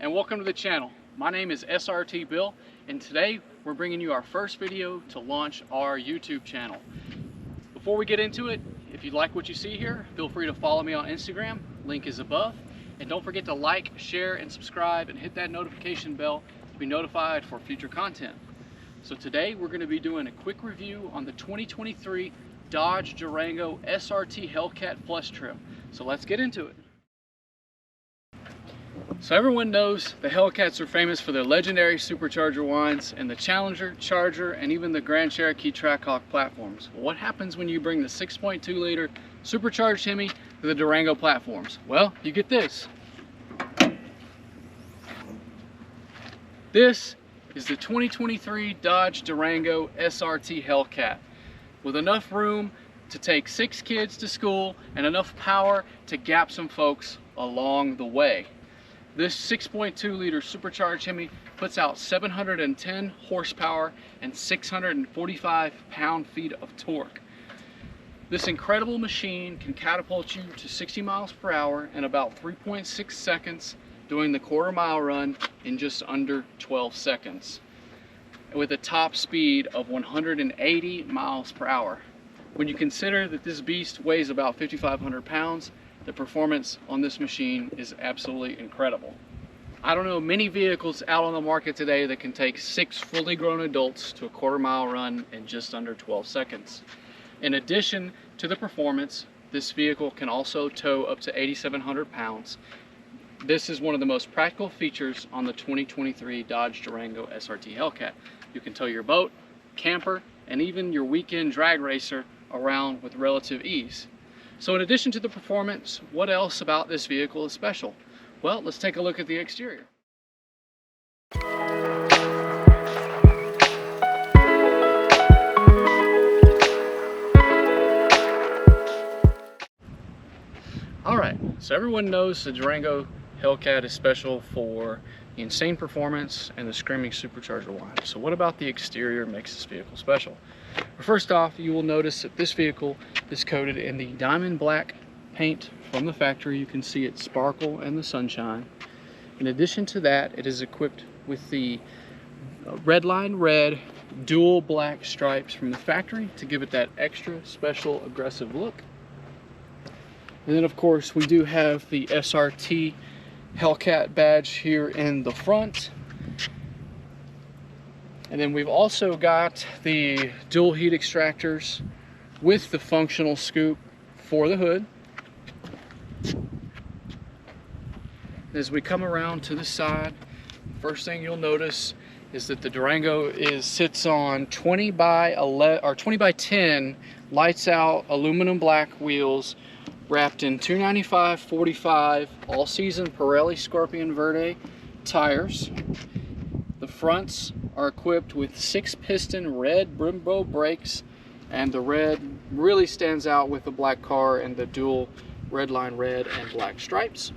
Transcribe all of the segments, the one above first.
and welcome to the channel. My name is SRT Bill, and today we're bringing you our first video to launch our YouTube channel. Before we get into it, if you like what you see here, feel free to follow me on Instagram, link is above, and don't forget to like, share, and subscribe, and hit that notification bell to be notified for future content. So today we're going to be doing a quick review on the 2023 Dodge Durango SRT Hellcat Flush Trim. So let's get into it. So everyone knows the Hellcats are famous for their legendary supercharger wines and the Challenger, Charger, and even the Grand Cherokee Trackhawk platforms. Well, what happens when you bring the 6.2 liter supercharged Hemi to the Durango platforms? Well, you get this. This is the 2023 Dodge Durango SRT Hellcat with enough room to take 6 kids to school and enough power to gap some folks along the way. This 6.2 liter supercharged Hemi puts out 710 horsepower and 645 pound-feet of torque. This incredible machine can catapult you to 60 miles per hour in about 3.6 seconds, doing the quarter-mile run in just under 12 seconds, with a top speed of 180 miles per hour. When you consider that this beast weighs about 5,500 pounds, the performance on this machine is absolutely incredible. I don't know many vehicles out on the market today that can take 6 fully grown adults to a quarter-mile run in just under 12 seconds. In addition to the performance, this vehicle can also tow up to 8,700 pounds. This is one of the most practical features on the 2023 Dodge Durango SRT Hellcat. You can tow your boat, camper, and even your weekend drag racer around with relative ease. So in addition to the performance, what else about this vehicle is special? Well, let's take a look at the exterior. Alright, so everyone knows the Durango Hellcat is special for the insane performance and the screaming supercharger whine. So what about the exterior makes this vehicle special? Well, first off, you will notice that this vehicle is coated in the diamond black paint from the factory. You can see it sparkle in the sunshine. In addition to that, it is equipped with the Redline red dual black stripes from the factory to give it that extra special aggressive look. And then of course we do have the SRT Hellcat badge here in the front. And then we've also got the dual heat extractors with the functional scoop for the hood. As we come around to the side, first thing you'll notice is that the Durango sits on 20 by 10 lights out aluminum black wheels wrapped in 295/45 all-season Pirelli Scorpion Verde tires. The fronts are equipped with 6-piston red Brembo brakes, and the red really stands out with the black car and the dual Redline red and black stripes.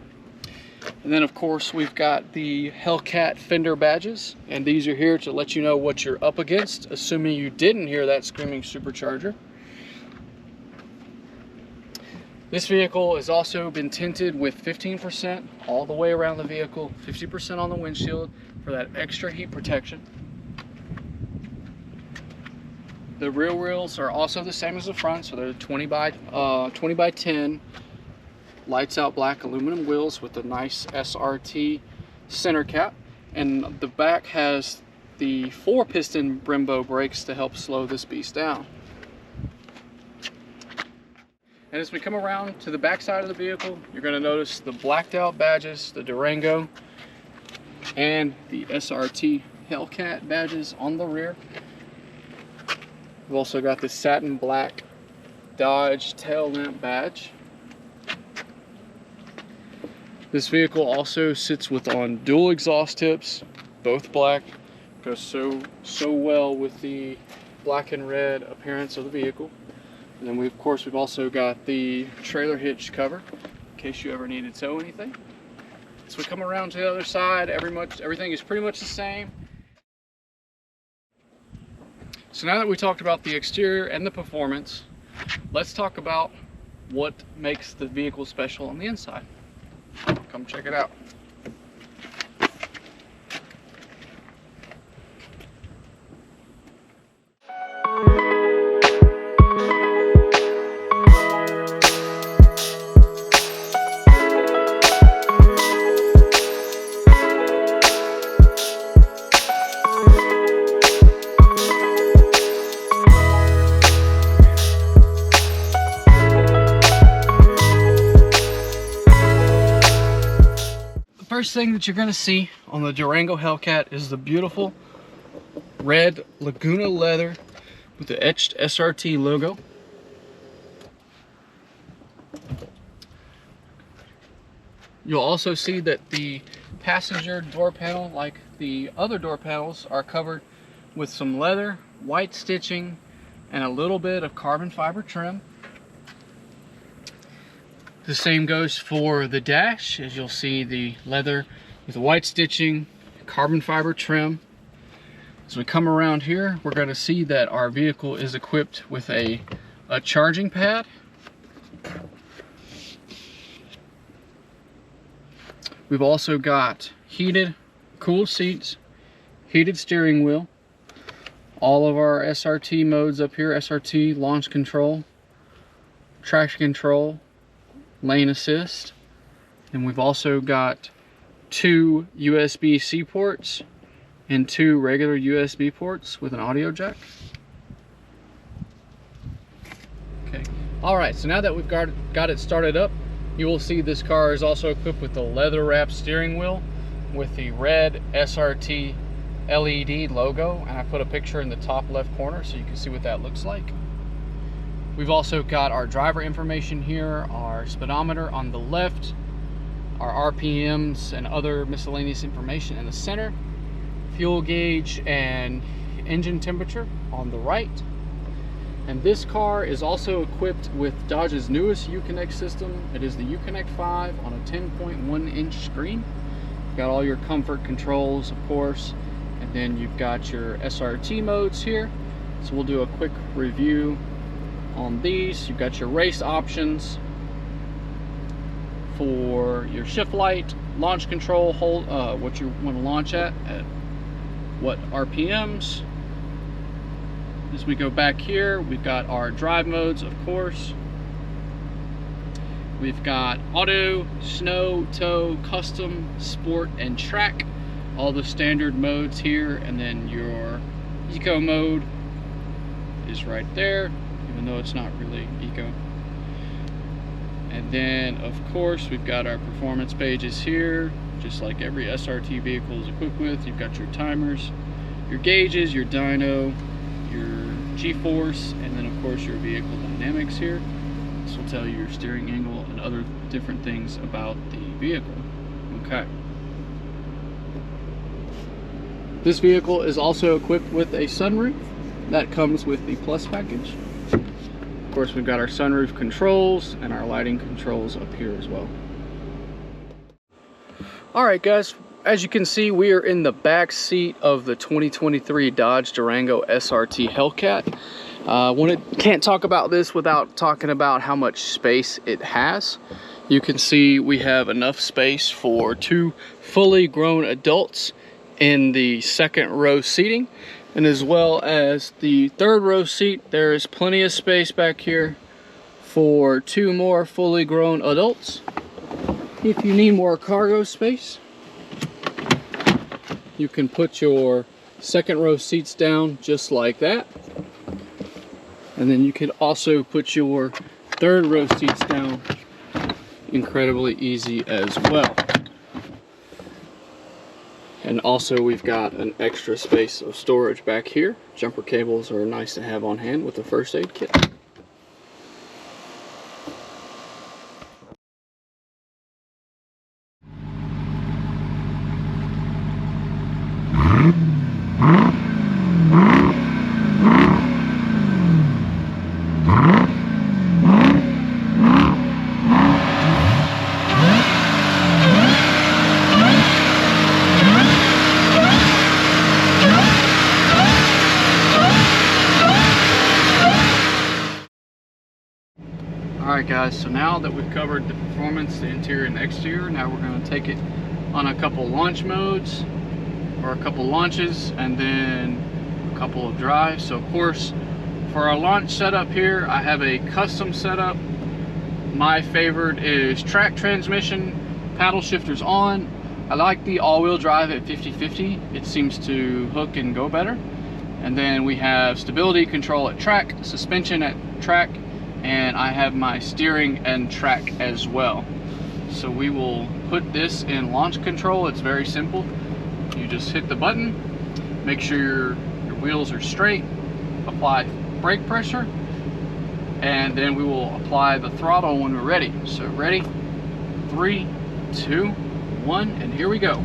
And then of course we've got the Hellcat fender badges, and these are here to let you know what you're up against, assuming you didn't hear that screaming supercharger. This vehicle has also been tinted with 15% all the way around the vehicle, 50% on the windshield for that extra heat protection. The rear wheels are also the same as the front, so they're 20 by 10 lights out black aluminum wheels with a nice SRT center cap, and the back has the 4-piston Brembo brakes to help slow this beast down. And as we come around to the back side of the vehicle, you're going to notice the blacked out badges, the Durango and the SRT Hellcat badges on the rear. We've also got the satin black Dodge tail lamp badge. This vehicle also sits on dual exhaust tips, both black. Goes so well with the black and red appearance of the vehicle. And then we've also got the trailer hitch cover in case you ever need to tow anything. As we come around to the other side, everything is pretty much the same. So now that we talked about the exterior and the performance, let's talk about what makes the vehicle special on the inside. Come check it out. First thing that you're going to see on the Durango Hellcat is the beautiful red Laguna leather with the etched SRT logo. You'll also see that the passenger door panel, like the other door panels, are covered with some leather, white stitching, and a little bit of carbon fiber trim. The same goes for the dash, as you'll see the leather with white stitching, carbon fiber trim. As we come around here, we're going to see that our vehicle is equipped with a charging pad. We've also got heated, cool seats, heated steering wheel, all of our SRT modes up here, SRT, launch control, traction control, lane assist, and we've also got 2 USB-C ports and 2 regular USB ports with an audio jack. Okay, all right, so now that we've got it started up, you will see this car is also equipped with the leather wrapped steering wheel with the red SRT LED logo, and I put a picture in the top left corner so you can see what that looks like. We've also got our driver information here, our speedometer on the left, our RPMs and other miscellaneous information in the center, fuel gauge and engine temperature on the right. And this car is also equipped with Dodge's newest Uconnect system. It is the Uconnect 5 on a 10.1 inch screen. You've got all your comfort controls, of course, and then you've got your SRT modes here. So we'll do a quick review on these. You've got your race options for your shift light, launch control, hold what you want to launch at what RPMs. As we go back here, we've got our drive modes, of course. We've got auto, snow, tow, custom, sport, and track. All the standard modes here, and then your eco mode is right there, even though it's not really eco. And then, of course, we've got our performance pages here, just like every SRT vehicle is equipped with. You've got your timers, your gauges, your dyno, your G-force, and then of course your vehicle dynamics here. This will tell you your steering angle and other different things about the vehicle. Okay. This vehicle is also equipped with a sunroof that comes with the Plus package. Of course, we've got our sunroof controls and our lighting controls up here as well. All right, guys. As you can see, we are in the back seat of the 2023 Dodge Durango SRT Hellcat. Can't talk about this without talking about how much space it has. You can see we have enough space for 2 fully grown adults in the second row seating, and as well as the third row seat, there is plenty of space back here for 2 more fully grown adults. If you need more cargo space, you can put your second row seats down just like that. And then you can also put your third row seats down incredibly easy as well. And also we've got an extra space of storage back here. Jumper cables are nice to have on hand with the first aid kit. Alright guys, so now that we've covered the performance, the interior and exterior, now we're going to take it on a couple launch modes, or a couple launches, and then a couple of drives. So of course, for our launch setup here, I have a custom setup. My favorite is track transmission, paddle shifters on. I like the all-wheel drive at 50/50. It seems to hook and go better. And then we have stability control at track, suspension at track, and I have my steering and track as well. So we will put this in launch control. It's very simple. You just hit the button, make sure your wheels are straight, apply brake pressure, and then we will apply the throttle when we're ready. So ready, 3, 2, 1, and here we go.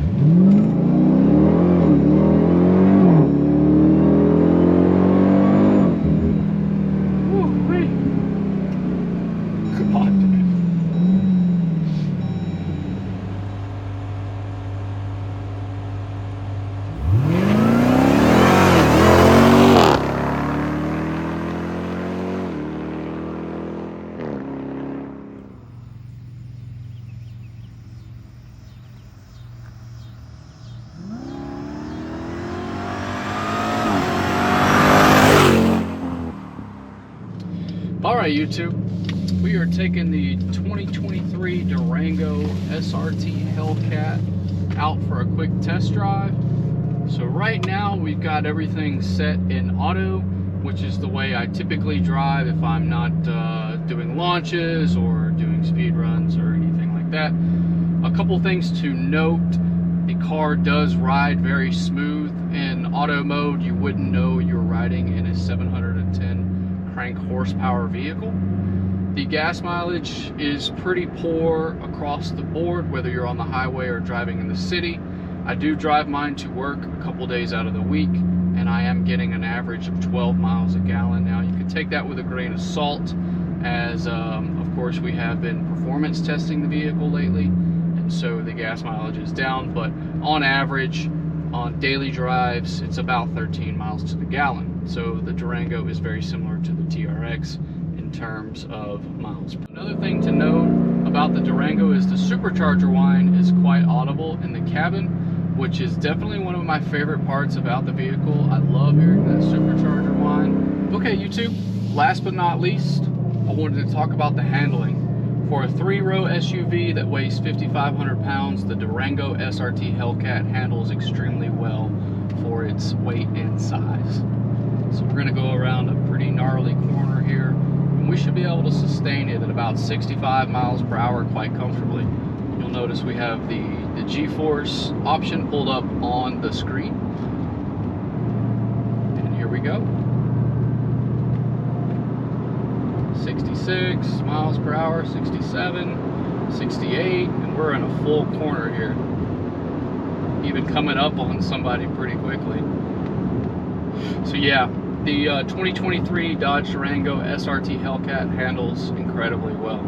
Alright YouTube, we are taking the 2023 Durango SRT Hellcat out for a quick test drive. So right now we've got everything set in auto, which is the way I typically drive if I'm not doing launches or doing speed runs or anything like that. A couple things to note: the car does ride very smooth. In auto mode, you wouldn't know you're riding in a 710 crank horsepower vehicle. The gas mileage is pretty poor across the board, whether you're on the highway or driving in the city. I do drive mine to work a couple days out of the week, and I am getting an average of 12 miles a gallon. Now you can take that with a grain of salt, as of course we have been performance testing the vehicle lately, and so the gas mileage is down, but on average on daily drives it's about 13 miles to the gallon. So the Durango is very similar to the TRX in terms of miles. Another thing to note about the Durango is the supercharger whine is quite audible in the cabin, which is definitely one of my favorite parts about the vehicle. I love hearing that supercharger whine. Okay YouTube, last but not least, I wanted to talk about the handling. For a 3-row SUV that weighs 5,500 pounds, the Durango SRT Hellcat handles extremely well for its weight and size. So we're gonna go around a pretty gnarly corner here, and we should be able to sustain it at about 65 miles per hour quite comfortably. You'll notice we have the G-force option pulled up on the screen. And here we go. 66 miles per hour, 67, 68, and we're in a full corner here. Even coming up on somebody pretty quickly. So yeah, the 2023 Dodge Durango SRT Hellcat handles incredibly well.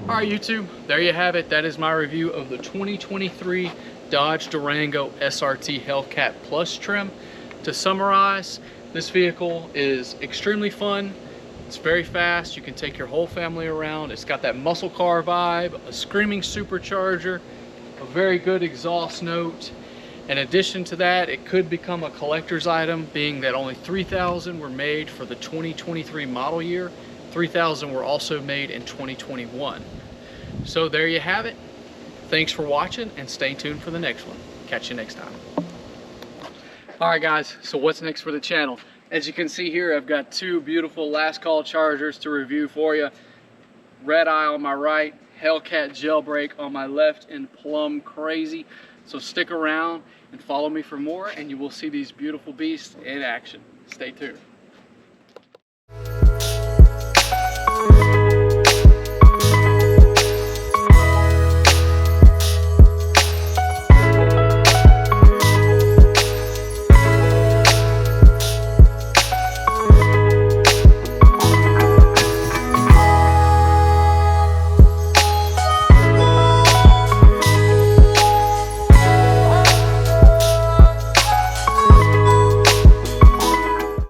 Alright YouTube, there you have it. That is my review of the 2023 Dodge Durango SRT Hellcat Plus trim. To summarize, this vehicle is extremely fun. It's very fast. You can take your whole family around. It's got that muscle car vibe, a screaming supercharger, a very good exhaust note. In addition to that, it could become a collector's item, being that only 3,000 were made for the 2023 model year. 3,000 were also made in 2021. So there you have it. Thanks for watching, and stay tuned for the next one. Catch you next time. Alright guys, so what's next for the channel? As you can see here, I've got 2 beautiful last call chargers to review for you. Red Eye on my right, Hellcat Jailbreak on my left, and Plum Crazy. So stick around and follow me for more, and you will see these beautiful beasts in action. Stay tuned.